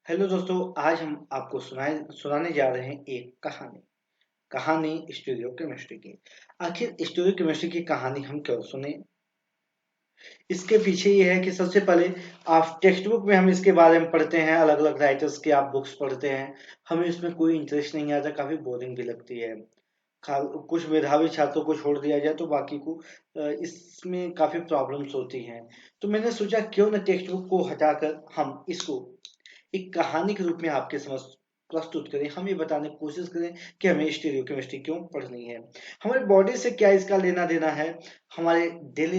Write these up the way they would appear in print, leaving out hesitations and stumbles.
Hello दोस्तों, आज हम आपको सुनाने जा रहे हैं एक कहानी। कहानी स्टीरियो केमिस्ट्री की। आखिर स्टीरियो केमिस्ट्री की कहानी हम क्यों सुने? इसके पीछे ये है कि सबसे पहले आप टेक्स्ट बुक में हम इसके बारे में पढ़ते हैं, अलग अलग राइटर्स की आप बुक्स पढ़ते हैं, हमें इसमें कोई इंटरेस्ट नहीं आता, काफी बोरिंग भी लगती है। कुछ मेधावी छात्रों को छोड़ दिया जाए तो बाकी को इसमें काफी प्रॉब्लम्स होती हैं। तो मैंने सोचा क्यों न टेक्स्ट बुक को हटाकर हम इसको एक कहानी के रूप में आपके समक्ष प्रस्तुत करें। हम ये बताने की कोशिश करें कि हमें स्टीरियोकेमिस्ट्री क्यों पढ़नी है, हमारी बॉडी से क्या इसका लेना देना है, हमारे डेली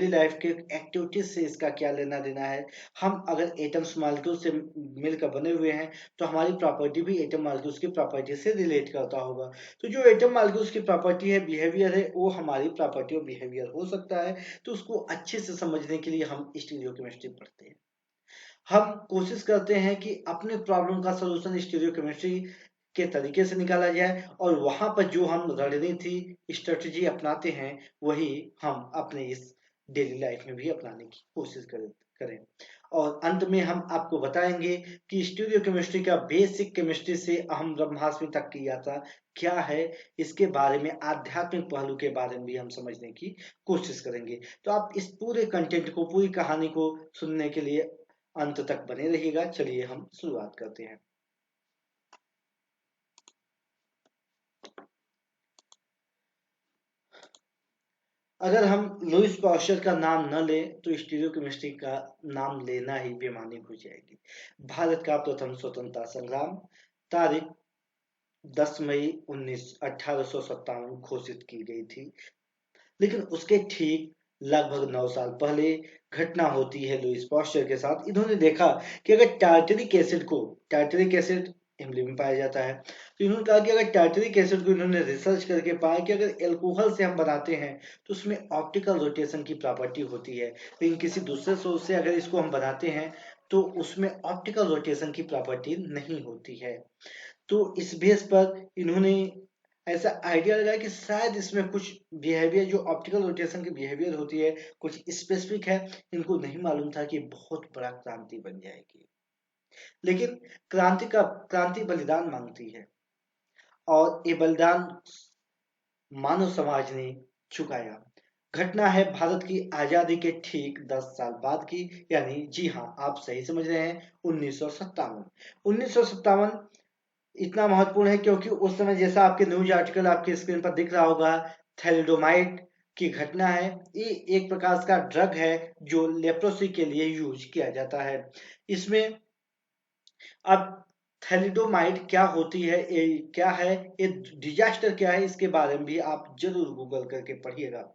लाइफ के एक्टिविटीज से इसका क्या लेना देना है। हम अगर एटम्स मॉलिक्यूल से मिलकर बने हुए हैं तो हमारी प्रॉपर्टी भी एटम मॉलिक्यूल्स की प्रॉपर्टी से रिलेट करता होगा। तो जो एटम मॉलिक्यूल्स की प्रॉपर्टी है, बिहेवियर है, वो हमारी प्रॉपर्टी और बिहेवियर हो सकता है। तो उसको अच्छे से समझने के लिए हम स्टीरियोकेमिस्ट्री पढ़ते हैं। हम कोशिश करते हैं कि अपने प्रॉब्लम का सलूशन स्टीरियो केमिस्ट्री के तरीके से निकाला जाए, और वहां पर जो हम रणनीति स्ट्रेटजी अपनाते हैं वही हम अपने इस डेली लाइफ में भी अपनाने की कोशिश करें। और अंत में हम आपको बताएंगे कि स्टीरियो केमिस्ट्री का बेसिक केमिस्ट्री से अहम ब्रह्मास्मि तक की यात्रा क्या है। इसके बारे में आध्यात्मिक पहलू के बारे में भी हम समझने की कोशिश करेंगे। तो आप इस पूरे कंटेंट को, पूरी कहानी को सुनने के लिए अंत तक बने रहिएगा। चलिए हम शुरुआत करते हैं। अगर हम लुईस पाश्चर का नाम न लें तो स्टीरियो केमिस्ट्री का नाम लेना ही बेमानी हो जाएगी। भारत का प्रथम स्वतंत्रता संग्राम, तारीख 10 मई 1857 घोषित की गई थी। लेकिन उसके ठीक लगभग 9 साल पहले घटना होती है लुईस पाश्चर के साथ। इन्होंने देखा कि अगर टार्टरिक एसिड इमली में पाया जाता है, तो इन्होंने कहा कि अगर टार्टरिक एसिड को इन्होंने रिसर्च करके पाया कि अगर एल्कोहल से हम बनाते हैं तो उसमें ऑप्टिकल रोटेशन की प्रॉपर्टी होती है, लेकिन किसी दूसरे सोर्स से अगर इसको हम बनाते हैं तो उसमें ऑप्टिकल रोटेशन की प्रॉपर्टी नहीं होती है। तो इस बेस पर इन्होंने ऐसा आइडिया लगाया कि शायद इसमें कुछ बिहेवियर, जो ऑप्टिकल रोटेशन की बिहेवियर होती है, कुछ स्पेसिफिक है। इनको नहीं मालूम था कि बहुत बड़ा क्रांति बन जाएगी। लेकिन क्रांति बलिदान मांगती है, और ये बलिदान मानव समाज ने चुकाया। घटना है भारत की आजादी के ठीक 10 साल बाद की, यानी जी हाँ, आप सही समझ रहे हैं, 1957। 1957 इतना महत्वपूर्ण है क्योंकि उस समय, जैसा आपके न्यूज आर्टिकल आपके स्क्रीन पर दिख रहा होगा, थैलिडोमाइड की घटना है। ये एक प्रकार का ड्रग है जो लेप्रोसी के लिए यूज किया जाता है। इसमें अब थैलिडोमाइड क्या होती है, ये क्या है, ये डिजास्टर क्या है, इसके बारे में भी आप जरूर गूगल करके पढ़िएगा।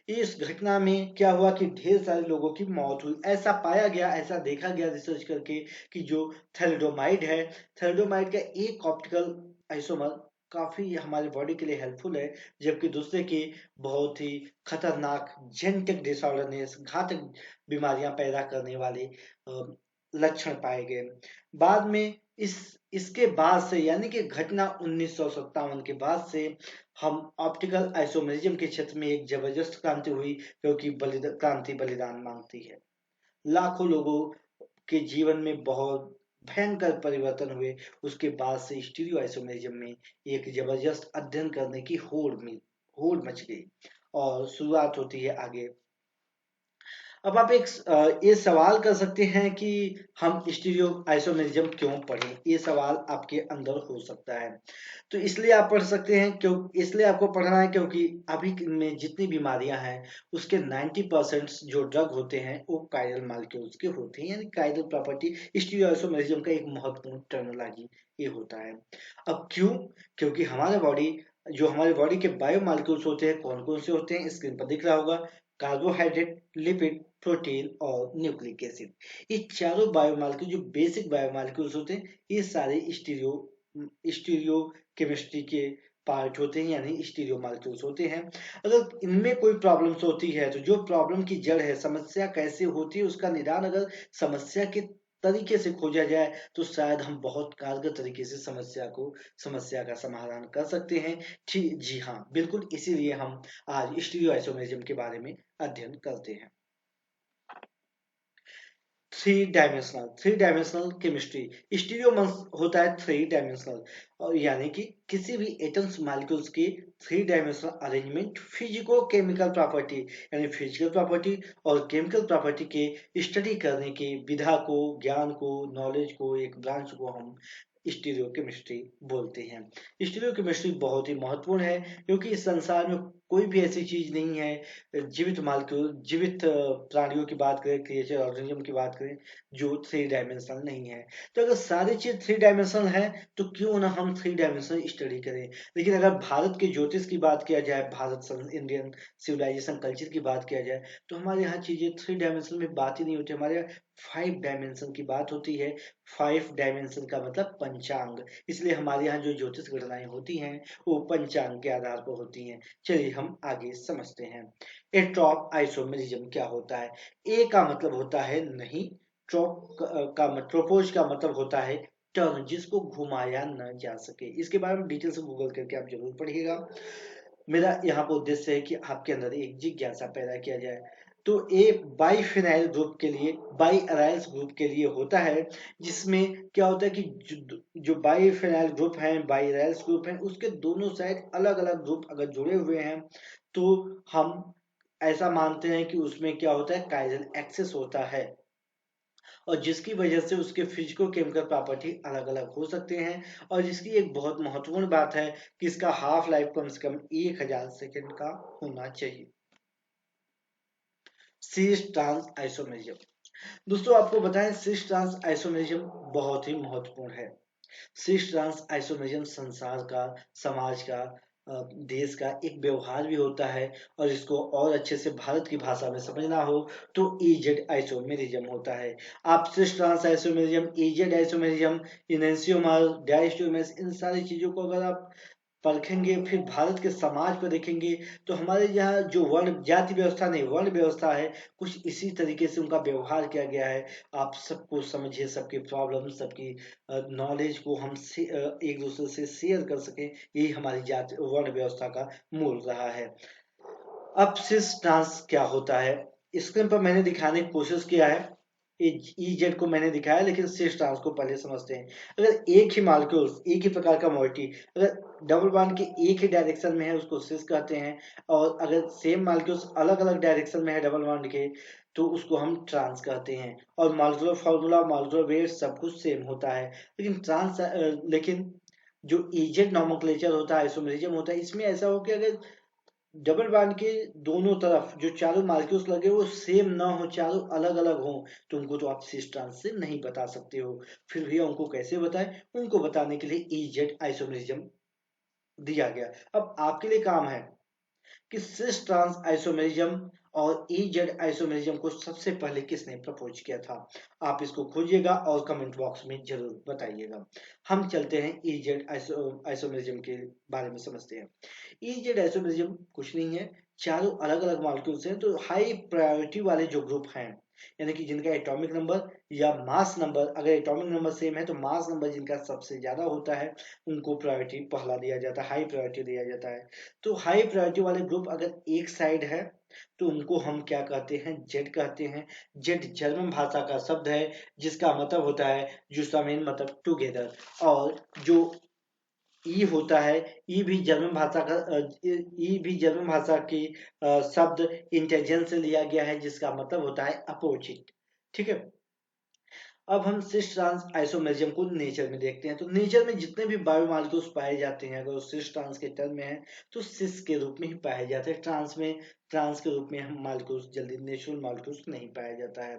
इस घटना में क्या हुआ कि ढेर सारे लोगों की मौत हुई। ऐसा पाया गया, ऐसा देखा गया रिसर्च करके कि जो थैलिडोमाइड है, थैलिडोमाइड का एक ऑप्टिकल आइसोमर काफी हमारे बॉडी के लिए हेल्पफुल है, जबकि दूसरे के बहुत ही खतरनाक जेनेटिक डिसऑर्डरनेस, घातक बीमारियां पैदा करने वाले लक्षण पाए गए। बाद में इसके बाद से, यानी कि घटना 1957 के बाद से, हम ऑप्टिकल आइसोमेरिज्म के क्षेत्र में एक जबरदस्त क्रांति हुई, क्योंकि क्रांति बलिदान मांगती है। लाखों लोगों के जीवन में बहुत भयंकर परिवर्तन हुए। उसके बाद से स्टीरियो आइसोमेरिज्म में एक जबरदस्त अध्ययन करने की होड़ मच गई, और शुरुआत होती है आगे। अब आप ये सवाल कर सकते हैं कि हम स्टीरियो आइसोमेरिज्म क्यों पढ़ें, ये सवाल आपके अंदर हो सकता है। तो इसलिए आप पढ़ सकते हैं, क्यों इसलिए आपको पढ़ना है क्योंकि अभी में जितनी बीमारियां हैं उसके 90% जो ड्रग होते हैं वो कायरल मालिक्यूल्स के होते हैं, यानी कायरल प्रॉपर्टी स्टीरियो आइसोमेरिज्म का एक महत्वपूर्ण टर्मिनोलॉजी ये होता है। अब क्यों? क्योंकि हमारे बॉडी के बायोमॉलिक्यूल्स होते हैं, कौन कौन से होते हैं, स्क्रीन पर दिख रहा होगा। कार्बोहाइड्रेट, लिपिड, प्रोटीन और न्यूक्लिक एसिड। ये चारों बायोमॉलिक्यूल, जो बेसिक बायोमॉलिक्यूल्स होते हैं, ये सारे स्टीरियो केमिस्ट्री के पार्ट होते हैं, यानी स्टीरियो मॉलिक्यूल्स होते हैं। अगर इनमें कोई प्रॉब्लम्स होती है तो जो प्रॉब्लम की जड़ है, समस्या कैसे होती है, उसका निदान अगर समस्या के तरीके से खोजा जाए तो शायद हम बहुत कारगर तरीके से समस्या का समाधान कर सकते हैं। ठीक, जी हाँ, बिल्कुल, इसीलिए हम आज स्टीरियो आइसोमेरिज्म के बारे में अध्ययन करते हैं। Three dimensional chemistry. स्टीरियो होता है थ्री डायमेंशनल, और यानी कि किसी भी एटम्स मॉलिक्यूल्स की three dimensional arrangement, physico chemical property यानी फिजिकल प्रॉपर्टी और केमिकल प्रॉपर्टी के स्टडी करने की विधा को, ज्ञान को, नॉलेज को, एक ब्रांच को हम स्टीरियो केमिस्ट्री बोलते हैं। स्टीरियो केमिस्ट्री बहुत ही महत्वपूर्ण है, क्योंकि इस संसार में कोई भी ऐसी चीज नहीं है, जीवित मालिक्यूल, जीवित प्राणियों की बात करें, क्रिएचर ऑर्गेनिज्म की बात करें, जो थ्री डायमेंशनल नहीं है। तो अगर सारी चीज थ्री डायमेंशनल है तो क्यों ना हम थ्री डायमेंशनल स्टडी करें। लेकिन अगर भारत के ज्योतिष की बात किया जाए, इंडियन सिविलाइजेशन कल्चर की बात किया जाए, तो हमारे यहाँ चीजें थ्री डायमेंशन में बात ही नहीं होती, हमारे यहाँ फाइव डायमेंशन की बात होती है। फाइव डायमेंशन का मतलब पंचांग, इसलिए हमारे यहाँ जो ज्योतिष गणनाएं होती हैं वो पंचांग के आधार पर होती हैं। चलिए हम आगे समझते हैं। एट्रॉप आइसोमेरिज्म क्या होता है। ए का मतलब होता है नहीं, ट्रोपोज का मतलब होता है टर्न, जिसको घुमाया न जा सके। इसके बारे में डिटेल से गूगल करके आप जरूर पढ़िएगा। मेरा यहाँ पर उद्देश्य है कि आपके अंदर एक जिज्ञासा पैदा किया जाए। तो ए बाइफिनाइल ग्रुप के लिए, बाई अराइल्स ग्रुप के लिए होता है, जिसमें क्या होता है कि जो बाइफिनाइल ग्रुप है, बाई अराइल्स ग्रुप है, उसके दोनों साइड अलग अलग ग्रुप अगर जुड़े हुए हैं तो हम ऐसा मानते हैं कि उसमें क्या होता है, काइरल एक्सेस होता है, और जिसकी वजह से उसके फिजिको केमिकल प्रॉपर्टी अलग अलग हो सकते हैं। और जिसकी एक बहुत महत्वपूर्ण बात है कि इसका हाफ लाइफ कम से कम 1000 सेकेंड का होना चाहिए। Cis trans isomerism. दोस्तों आपको बताएं, सिस ट्रांस आइसोमेरिज्म बहुत ही महत्वपूर्ण है। सिस ट्रांस आइसोमेरिज्म संसार का, समाज का, देश का एक व्यवहार भी होता है। और इसको और अच्छे से भारत की भाषा में समझना हो तो इजेड आइसोमेरिज्म होता है। आप cis trans isomerism, E Z isomerism, enantiomer, diastereomers, इन सारी चीजों को अगर आप परखेंगे, फिर भारत के समाज को देखेंगे, तो हमारे यहाँ जो वर्ण जाति व्यवस्था नहीं, वर्ण व्यवस्था है, कुछ इसी तरीके से उनका व्यवहार किया गया है। आप सबको समझिए, सबकी प्रॉब्लम, सबकी नॉलेज को हम एक दूसरे से शेयर कर सकें, यही हमारी जाति वर्ण व्यवस्था का मूल रहा है। अब सिस ट्रांस क्या होता है, स्क्रीन पर मैंने दिखाने की कोशिश किया है, जेड को मैंने दिखाया, लेकिन सिस ट्रांस को पहले समझते हैं। अगर एक ही मॉलिक्यूल, एक ही प्रकार का मॉलिटी अगर डबल बॉन्ड के एक ही डायरेक्शन में है उसको सिस कहते हैं, और अगर सेम मॉलिक्यूल्स अलग अलग डायरेक्शन में है डबल बॉन्ड के, तो उसको हम ट्रांस कहते हैं। और मॉलिक्यूलर फॉर्मूला, मॉलिक्यूलर वेट सब कुछ सेम होता है। लेकिन जो एजेड नॉमेनक्लेचर होता है, आइसोमेरिज्म होता है, इसमें ऐसा हो कि अगर डबल बॉन्ड के दोनों तरफ जो चारों मॉलिक्यूल्स लगे वो सेम ना हो, चारों अलग अलग हो, तो उनको तो आप सिस ट्रांस से नहीं बता सकते हो। फिर भैया उनको कैसे बताएं, उनको बताने के लिए इजेड आइसोमेरिज्म दिया गया। अब आपके लिए काम है कि सिस ट्रांस आइसोमेरिज्म और इजेड आइसोमेरिज्म को सबसे पहले किसने प्रपोज किया था। आप इसको खोजिएगा और कमेंट बॉक्स में जरूर बताइएगा। हम चलते हैं इजेड आइसोमेरिज्म के बारे में समझते हैं। इजेड आइसोमेरिज्म कुछ नहीं है, चारों अलग अलग मॉलिक्यूल्स हैं, तो हाई प्रायोरिटी वाले जो ग्रुप हैं, यानी कि जिनका एटॉमिक नंबर या मास नंबर, अगर एटॉमिक नंबर सेम है तो मास नंबर जिनका सबसे ज्यादा होता है, उनको प्रायोरिटी पहला दिया जाता है, हाई प्रायोरिटी दिया जाता है। तो हाई प्रायोरिटी वाले ग्रुप अगर एक साइड है तो उनको हम क्या कहते हैं, जेड कहते हैं। जेड जर्मन भाषा का शब्द है, जिसका मतलब होता है जुस्टामेन, मतलब टुगेदर। और जो ई होता है, ई भी जर्मन भाषा का ई भी जर्मन भाषा की शब्द इंटेलिजेंस से लिया गया है, जिसका मतलब होता है अपोजिट। ठीक है। अब हम सिस ट्रांस आइसोमेरिज्म को नेचर में देखते हैं। तो नेचर में जितने भी बायोमॉलिक्यूल्स पाए जाते हैं, अगर वो सिस ट्रांस के टर्म में है तो सिस के रूप में ही पाए जाते हैं। ट्रांस के रूप में हम मॉलिक्यूल्स जल्दी नेचुरल मॉलिक्यूल्स नहीं पाया जाता है।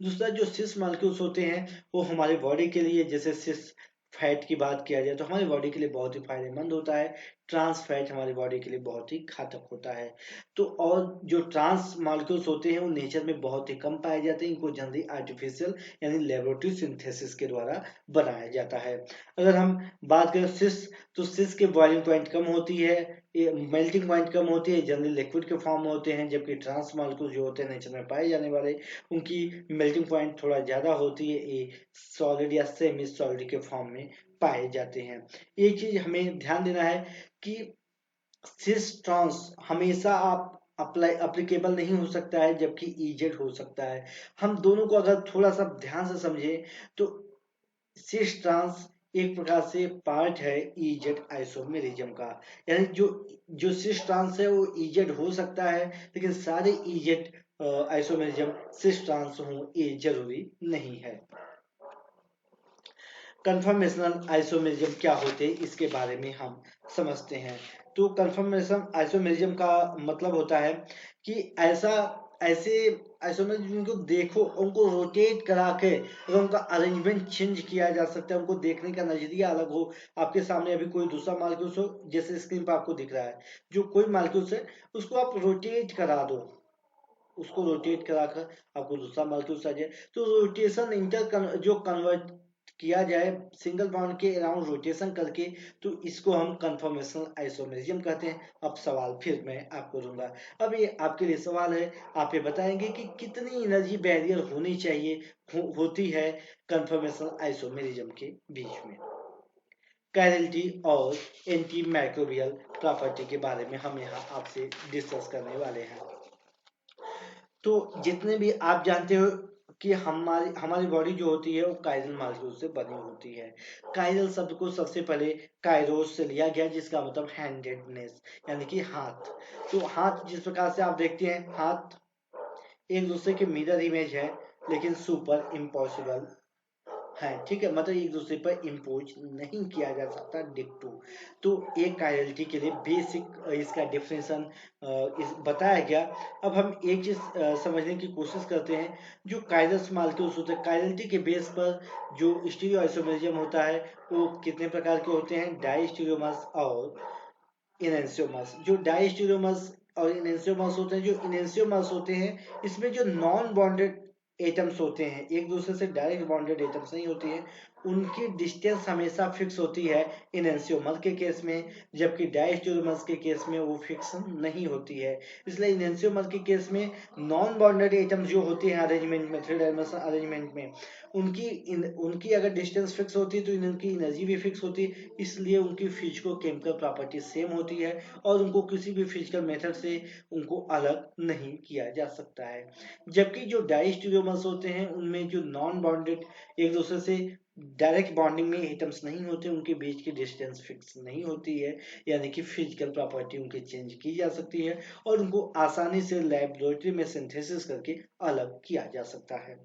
दूसरा, जो सिस मॉलिक्यूल्स होते हैं वो हमारे बॉडी के लिए, जैसे सिस फैट की बात किया जाए तो हमारी बॉडी के लिए बहुत ही फायदेमंद होता है। ट्रांस फैट हमारी बॉडी के लिए बहुत ही घातक होता है। तो और जो ट्रांस मॉलिक्यूल्स होते हैं वो नेचर में बहुत ही कम पाए जाते हैं, इनको जल्दी आर्टिफिशियल यानी लेबोरेटरी सिंथेसिस के द्वारा बनाया जाता है। अगर हम बात करें सिस, तो सिस के बॉइलिंग पॉइंट कम होती है, मेल्टिंग पॉइंट कम होती है, जनरली लिक्विड के फॉर्म में होते हैं, जबकि ट्रांस मॉलिक्यूल जो होते हैं नेचर में पाए जाने वाले, उनकी मेल्टिंग पॉइंट थोड़ा ज्यादा होती है, ये सॉलिड या सेमी सॉलिड के फॉर्म में पाए जाते हैं। एक चीज हमें ध्यान देना है कि सिस ट्रांस हमेशा आप अप्लाई अप्लीकेबल नहीं हो सकता है, जबकि ईजेड हो सकता है। हम दोनों को अगर थोड़ा सा ध्यान से समझे तो सिस ट्रांस एक प्रकार से पार्ट है ईजेड आइसोमेरिज्म का। यानी जो जो सिस ट्रांस है वो ईजेड हो सकता है, लेकिन सारे ईजेड आइसोमेरिज्म सिस ट्रांस हो ये जरूरी नहीं है। कन्फर्मेशनल आइसोमेरिज्म क्या होते हैं इसके बारे में हम समझते हैं। तो कन्फर्मेशन आइसोमेरिज्म का मतलब होता है कि ऐसा ऐसे आइसोमेरिज्म को देखो, उनको रोटेट करा के अगर उनका अरेंजमेंट चेंज किया जा सकता है, उनको देखने का नजरिया अलग हो। आपके सामने अभी कोई दूसरा मालिक्यूल्स हो, जैसे स्क्रीन पर आपको दिख रहा है, जो कोई मालिक्यूल्स है उसको आप रोटेट करा दो, उसको रोटेट कराकर आपको दूसरा मॉलिक्यूल आ जाए। तो रोटेशन जो कन्वर्ट किया जाए सिंगल बॉन्ड के अराउंड रोटेशन करके, तो इसको हम कंफर्मेशनल आइसोमेरिज्म कहते हैं। अब सवाल फिर मैं आपको दूंगा, अब ये आपके लिए सवाल है, आप ये बताएंगे कि कितनी एनर्जी बैरियर होनी चाहिए होती है कंफर्मेशनल आइसोमेरिज्म के बीच में। कैरलिटी और एंटी माइक्रोबियल प्रॉपर्टी के बारे में हम यहाँ आपसे डिस्कस करने वाले हैं। तो जितने भी आप जानते हो कि हमारी हमारी बॉडी जो होती है वो काइरल मॉलिक्यूल से बनी होती है। काइरल शब्द को सबसे पहले काइरोस से लिया गया, जिसका मतलब हैंडेडनेस, यानी कि हाथ। तो हाथ जिस प्रकार से आप देखते हैं, हाथ एक दूसरे के मिरर इमेज है, लेकिन सुपर इम्पॉसिबल है, ठीक है, मतलब एक दूसरे पर इम्पोज नहीं किया जा सकता डिक्टो। तो एक कायरलिटी के लिए बेसिक इसका डिफिनेशन इस बताया गया। अब हम एक चीज समझने की कोशिश करते हैं। जो कायरस मालिक्यूल्स होते हैं, कायरलिटी के बेस पर जो स्टीरियो आइसोमेरिज्म होता है वो कितने प्रकार के होते हैं, डाई स्टीरियोमर्स और इनेंसियोमर्स। जो डाई स्टीरियोमर्स और इनेंसियोमर्स होते हैं, जो इनेंसियोमर्स होते हैं इसमें जो नॉन बॉन्डेड एटम्स होते हैं, एक दूसरे से डायरेक्ट बॉन्डेड एटम्स नहीं होती है, उनकी डिस्टेंस हमेशा फिक्स होती है इनेंसियोमर के केस में, जबकि डायस्टेरियोमर्स के केस में वो फिक्स नहीं होती है। इसलिए इनेंसियोमर के केस में नॉन बॉन्डेड एटम्स जो होती हैं अरेंजमेंट में, थ्री डायमेंशनल अरेंजमेंट में, उनकी अगर डिस्टेंस फिक्स होती है तो इनकी एनर्जी भी फिक्स होती है, इसलिए उनकी फिजिको केमिकल प्रॉपर्टी सेम होती है और उनको किसी भी फिजिकल मेथड से उनको अलग नहीं किया जा सकता है। जबकि जो डाइस्टेरियोमर्स होते हैं उनमें जो नॉन बॉन्डेड एक दूसरे से डायरेक्ट बॉन्डिंग में एटम्स नहीं होते, उनके बीच की डिस्टेंस फिक्स नहीं होती है, यानी कि फिजिकल प्रॉपर्टी उनकी चेंज की जा सकती है और उनको आसानी से लैबोरेटरी में सिंथेसिस करके अलग किया जा सकता है।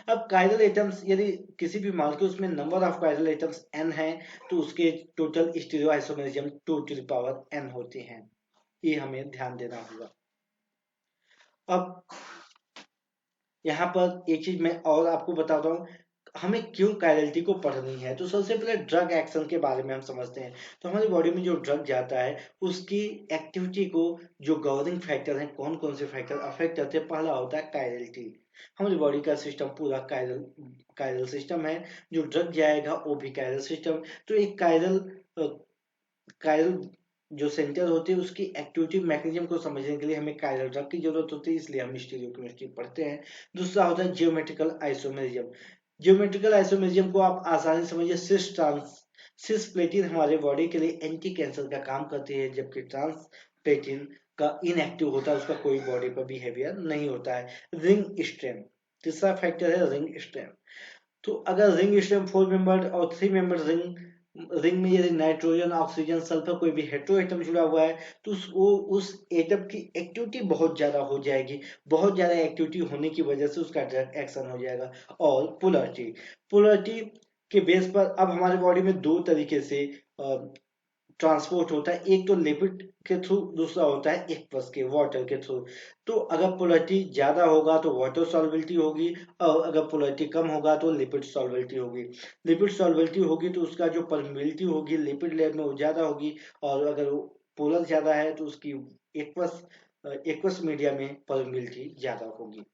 अब कायरल एटम्स, यदि किसी भी मॉलिक्यूल्स में number of chiral atoms n है तो उसके total stereo isomerism 2 to the power n होते हैं। ये हमें ध्यान देना होगा। अब यहाँ पर एक चीज मैं और आपको बताता हूँ, हमें क्यों कायरलिटी को पढ़नी है। तो सबसे पहले ड्रग एक्शन के बारे में हम समझते हैं। तो हमारी बॉडी में जो ड्रग जाता है उसकी एक्टिविटी को जो गवर्निंग फैक्टर हैं, कौन कौन से फैक्टर अफेक्ट करते हैं, पहला होता है कायरलिटी। हमारी बॉडी का सिस्टम पूरा कायरल कायरल सिस्टम है। जो ड्रग जाएगा वो भी कायरल सिस्टम। तो एक कायरल कायरल जो सेंटर होते हैं उसकी एक्टिविटी मैकेनिज्म को समझने के लिए हमें कायरल ड्रग की जरूरत होती है, इसलिए हम स्टीरियोकेमिस्ट्री पढ़ते हैं। दूसरा होता है जियोमेट्रिकल आइसोमेरिज्म। जियोमेट्रिकल आइसोमेरिज्म को आप आसानी से समझिए, सिस प्लेटिन हमारे बॉडी के लिए एंटी कैंसर का काम करती है, जबकि ट्रांस प्लेटिन का इनएक्टिव होता है, उसका कोई बॉडी पर बिहेवियर नहीं होता है। रिंग स्ट्रेन, तीसरा फैक्टर है रिंग स्ट्रेन। तो अगर रिंग स्टेम 4 मेंबर्ड और 3 मेंबर्ड रिंग में यदि नाइट्रोजन ऑक्सीजन सल्फर कोई भी हेटेरो एटम जुड़ा हुआ है तो उस एटम की एक्टिविटी बहुत ज्यादा हो जाएगी। बहुत ज्यादा एक्टिविटी होने की वजह से उसका डायरेक्ट एक्शन हो जाएगा। और पोलरिटी, पोलरिटी के बेस पर अब हमारे बॉडी में दो तरीके से ट्रांसपोर्ट होता है, एक तो लिपिड के थ्रू, दूसरा होता है एक्वस के वाटर के थ्रू। तो अगर पोलरिटी ज्यादा होगा तो वाटर सॉल्बिलिटी होगी, और अगर पोलरिटी कम होगा तो लिपिड सॉल्बिलिटी होगी। लिपिड सॉल्बिलिटी होगी तो उसका जो परमिबिलिटी होगी लिपिड लेयर में वो ज्यादा होगी, और अगर पोलर ज्यादा है तो उसकी एक्वस एक्वस मीडिया में परमिबिलिटी ज्यादा होगी।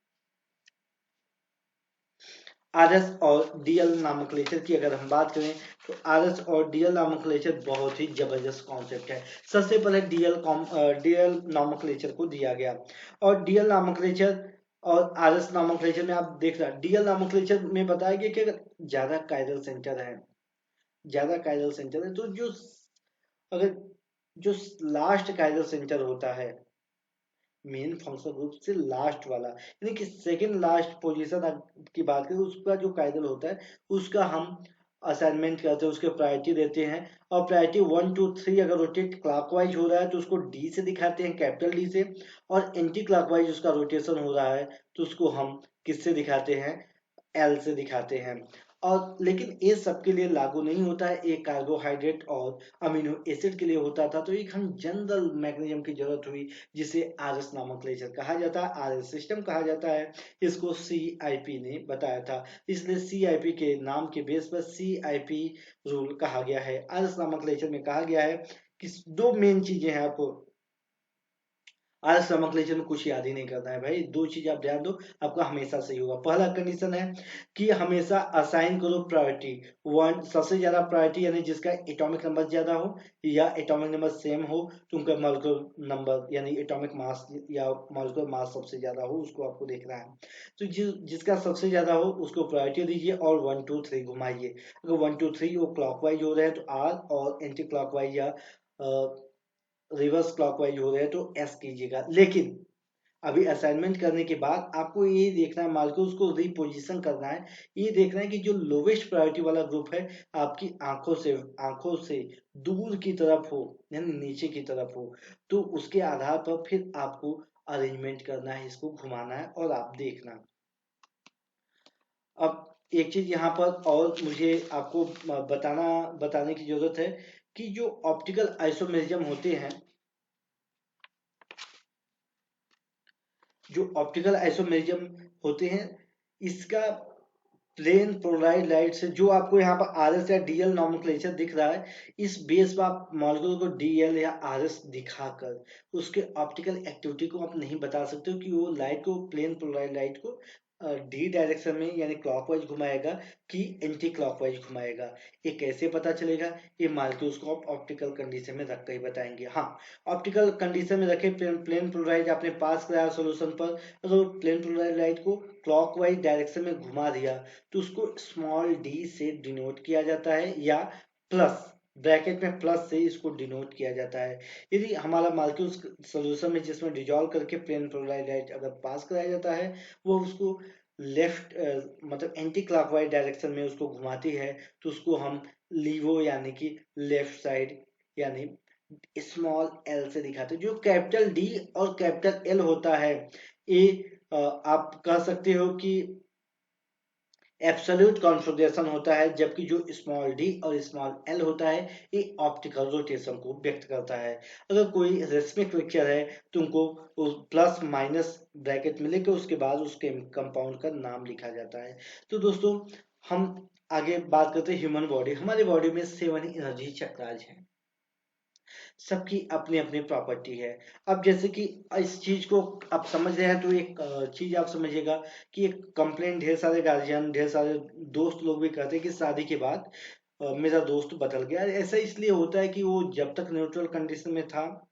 आरएस और डीएल नामकलेचर की अगर हम बात करें तो आरएस और डीएल नामकलेचर बहुत ही जबरदस्त कॉन्सेप्ट है। सबसे पहले डीएल नामकलेचर को दिया गया, और डीएल नामकलेचर और आरएस नामकलेचर में आप देख रहे हैं, डीएल नामकलेचर में बताया गया कि अगर ज्यादा कायरल सेंटर है, ज्यादा कायरल सेंटर है तो जो अगर जो लास्ट कायरल सेंटर होता है मेन फंक्शनल ग्रुप से लास्ट वाला, यानी कि सेकंड लास्ट पोजीशन की बात करें, उसका जो काइडल होता है उसका हम असाइनमेंट करते हैं, उसके प्रायोरिटी देते हैं। और प्रायोरिटी 1 2 3 अगर रोटेट क्लॉकवाइज हो रहा है तो उसको डी से दिखाते हैं, कैपिटल डी से। और एंटी क्लॉकवाइज उसका रोटेशन हो रहा है तो उसको हम किससे दिखाते हैं, एल से दिखाते हैं। और लेकिन ये सबके लिए लागू नहीं होता है, एक कार्बोहाइड्रेट और अमीनो एसिड के लिए होता था। तो एक हम जनरल मैकेनिज्म की जरूरत हुई जिसे आरएस नामक लेजर कहा जाता है, आरएस सिस्टम कहा जाता है। इसको सीआईपी ने बताया था, इसलिए सीआईपी के नाम के बेस पर सीआईपी रूल कहा गया है। आरएस नामक लेजर में कहा गया है कि दो मेन चीजें हैं आपको आज नोमेनक्लेचर में कुछ याद ही नहीं करना है भाई, दो चीज आप ध्यान दो, आपका हमेशा सही होगा। पहला कंडीशन है कि हमेशा असाइन करो प्रायोरिटी वन, सबसे ज्यादा प्रायोरिटी यानी जिसका एटॉमिक नंबर ज्यादा हो या एटॉमिक नंबर सेम हो तो उनका मॉलिक्यूलर नंबर यानी एटॉमिक मास या मॉलिक्यूलर मास सबसे ज्यादा हो, उसको आपको देखना है। तो जिसका सबसे ज्यादा हो उसको प्रायोरिटी दीजिए और 1 2 3 घुमाइए। अगर 1 2 3 वो क्लॉकवाइज हो रहे हैं तो आर, और एंटी क्लॉकवाइज या रिवर्स क्लॉकवाइज हो रहे हैं तो एस कीजिएगा। लेकिन अभी असाइनमेंट करने के बाद आपको ये देखना है, मालिक्यूल्स को रिपोजिशन करना है, ये देखना है कि जो लोवेस्ट प्रायोरिटी वाला ग्रुप है आपकी आंखों से दूर की तरफ हो, यानी नीचे की तरफ हो। तो उसके आधार पर फिर आपको अरेंजमेंट करना है, इसको घुमाना है और आप देखना। अब एक चीज यहाँ पर और मुझे आपको बताने की जरूरत है कि जो ऑप्टिकल आइसोमेरिज्म होते हैं, जो ऑप्टिकल आइसोमेरिज्म होते हैं, इसका प्लेन पोलराइज लाइट से जो आपको यहाँ पर आर एस या डीएल नॉमेनक्लेचर दिख रहा है, इस बेस पर आप मॉलिक्यूल को डीएल या आर एस दिखाकर उसके ऑप्टिकल एक्टिविटी को आप नहीं बता सकते हो कि वो लाइट को, प्लेन पोलराइज लाइट को डी डायरेक्शन में यानी क्लॉकवाइज घुमाएगा कि एंटी क्लॉकवाइज घुमाएगा। ये कैसे पता चलेगा, ये मॉलिक्यूल्स को आप ऑप्टिकल कंडीशन में रख कर ही बताएंगे। हाँ, ऑप्टिकल कंडीशन में रखे प्लेन पोलराइज आपने पास कराया सॉल्यूशन पर, तो प्लेन पोलराइज लाइट को क्लॉकवाइज डायरेक्शन में घुमा दिया तो उसको स्मॉल डी से डिनोट किया जाता है, या प्लस ब्रैकेट में प्लस से इसको डिनोट किया जाता है। यदि हमारा मालिक्यूल सोल्यूशन में जिसमें डिजॉल्व करके प्लेन पोलराइज लाइट अगर पास कराया जाता है, वो उसको लेफ्ट मतलब एंटी क्लॉकवाइज डायरेक्शन में उसको घुमाती है, तो उसको हम लीवो यानी कि लेफ्ट साइड यानी स्मॉल एल से दिखाते हैं। जो कैपिटल डी और कैपिटल एल होता है, ये आप कह सकते हो कि एब्सोल्यूट कॉन्फ़िगरेशन होता है, जबकि जो स्मॉल डी और स्मॉल एल होता है ये ऑप्टिकल रोटेशन को व्यक्त करता है। अगर कोई रेसमिक पिक्चर है तो उनको प्लस माइनस ब्रैकेट में लेकर उसके बाद उसके कंपाउंड का नाम लिखा जाता है। तो दोस्तों हम आगे बात करते हैं ह्यूमन बॉडी। हमारी बॉडी में 7 एनर्जी चक्राज हैं, सबकी अपनी अपनी प्रॉपर्टी है। अब जैसे कि इस चीज को आप समझ रहे हैं तो एक चीज आप समझिएगा कि एक कंप्लेन ढेर सारे गार्जियन, ढेर सारे दोस्त लोग भी करते हैं कि शादी के बाद मेरा दोस्त बदल गया। ऐसा इसलिए होता है कि वो जब तक न्यूट्रल कंडीशन में था,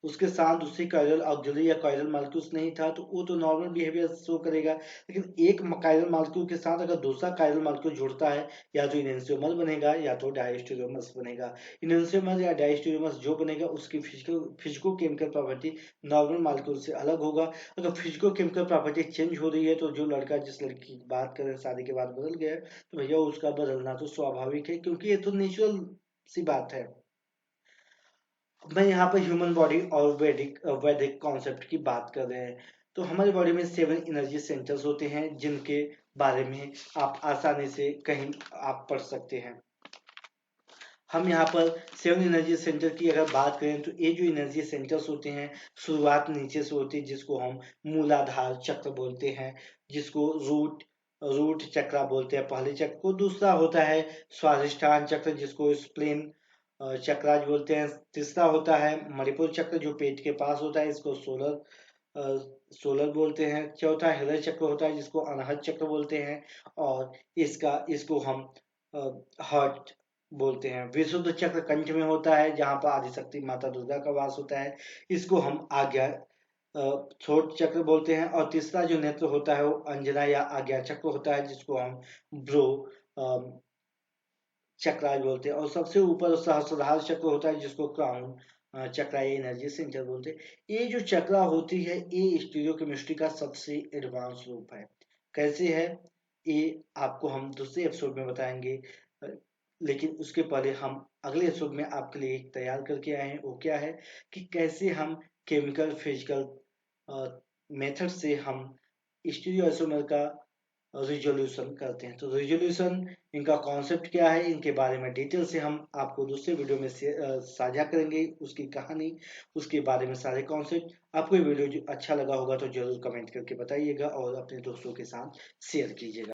उसके साथ उससे कायरल ऑक्सिलरी या कायरल मालिक्यूल्स नहीं था, तो वो तो नॉर्मल बिहेवियर शो करेगा। लेकिन एक कायरल मालिक्यूल के साथ अगर दूसरा कायरल मालिक्यूल जुड़ता है, या तो इनएंसियोमर बनेगा या तो डायस्टेरियोमर्स बनेगा। इनएंसियोमर या डायस्टेरियोमर्स जो बनेगा उसकी physico chemical property normal molecule से अलग होगा। अगर फिजिको केमिकल प्रॉपर्टी चेंज हो रही है तो जो लड़का जिस लड़की की बात करें शादी के बाद बदल गया है, तो भैया उसका बदलना तो स्वाभाविक है, क्योंकि ये तो नेचुरल सी बात है। मैं यहाँ पर ह्यूमन बॉडी और वैदिक कॉन्सेप्ट की बात कर रहे हैं। तो हमारी बॉडी में 7 एनर्जी सेंटर्स होते हैं जिनके बारे में आप आसानी से कहीं आप पढ़ सकते हैं। हम यहाँ पर 7 एनर्जी सेंटर की अगर बात करें तो ये जो एनर्जी सेंटर्स होते हैं, शुरुआत नीचे से होती है, जिसको हम मूलाधार चक्र बोलते हैं, जिसको रूट रूट चक्र बोलते हैं पहले चक्र को। दूसरा होता है स्वादिष्ठान चक्र, जिसको स्प्लेन चक्राज बोलते हैं। तीसरा होता है मणिपुर चक्र, जो पेट के पास होता है, इसको सोलर बोलते हैं। चौथा हृदय चक्र होता है, जिसको अनाहत चक्र बोलते हैं, और इसको हम हार्ट बोलते हैं। विशुद्ध चक्र कंठ में होता है, जहाँ पर आदिशक्ति माता दुर्गा का वास होता है, इसको हम आज्ञा छोट चक्र बोलते हैं। और तीसरा जो नेत्र होता है वो अंजना या आज्ञा चक्र होता है, जिसको हम ब्रो चक्राज बोलते हैं। और सबसे ऊपर सहस्त्रधार चक्र होता है, जिसको क्राउन चक्रा या एनर्जी सेंटर बोलते हैं। ये जो चक्रा होती है ये स्टीरियोकेमिस्ट्री का सबसे एडवांस रूप है। कैसे है ये आपको हम दूसरे एपिसोड में बताएंगे, लेकिन उसके पहले हम अगले एपिसोड में आपके लिए एक तैयार करके आए हैं। वो क्या है कि कैसे हम केमिकल फिजिकल मेथड से हम स्टीरियोआइसोमर का रिजोल्यूशन करते हैं। तो रिजोल्यूशन इनका कॉन्सेप्ट क्या है, इनके बारे में डिटेल से हम आपको दूसरे वीडियो में साझा करेंगे। उसकी कहानी, उसके बारे में सारे कॉन्सेप्ट। आपको ये वीडियो जो अच्छा लगा होगा तो जरूर कमेंट करके बताइएगा और अपने दोस्तों के साथ शेयर कीजिएगा।